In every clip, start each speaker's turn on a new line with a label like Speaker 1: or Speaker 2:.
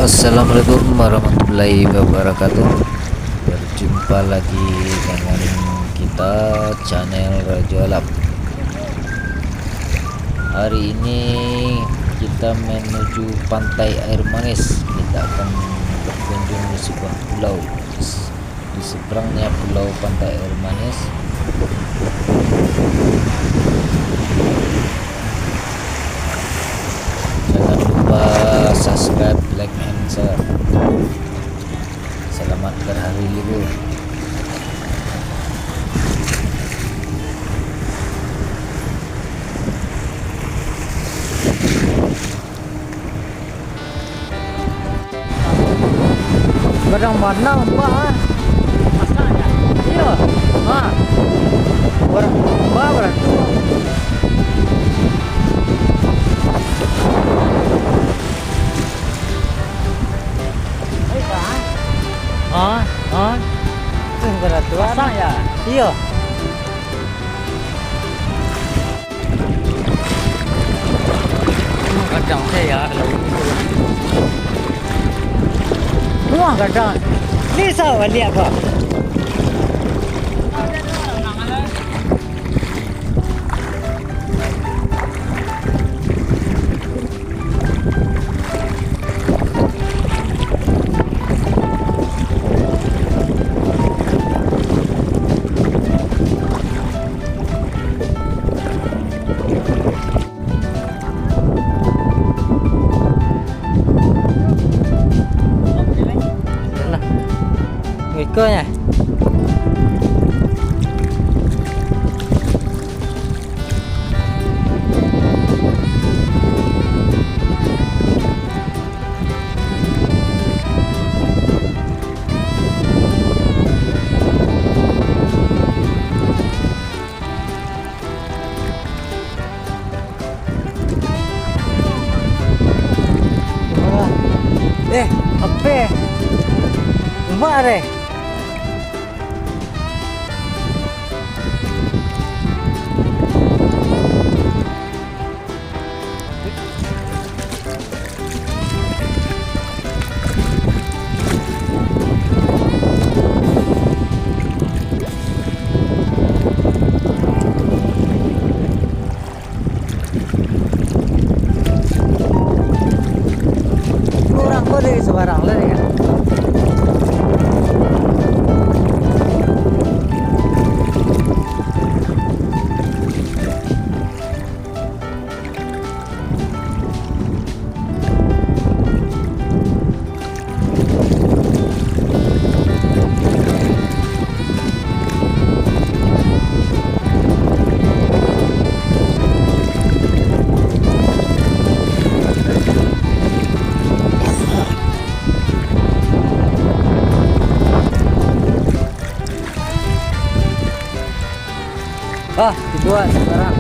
Speaker 1: Assalamualaikum warahmatullahi wabarakatuh. Berjumpa lagi dengan kita channel Rajo Alam. Hari ini kita menuju pantai air manis. Kita akan berkunjung di sebuah pulau. Di seberangnya pulau pantai air manis jangan lupa subscribe, like, and share. Selamat berhari libur.
Speaker 2: Barang mana mbak? Masanya? Iya. Barang mbak barang. Itu berat tuan. Masanya? Iya. Kadang saya Wah, kadang. Ni sao lihat apa? Ikutnya. Apa? Kemana? Kurang kok dari sebarang lah ya. Dibuat sekarang.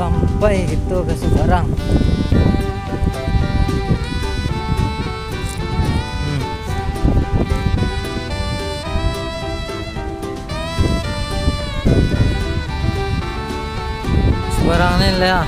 Speaker 2: Sampai itu ke Sebarang. Sebarang ini lah.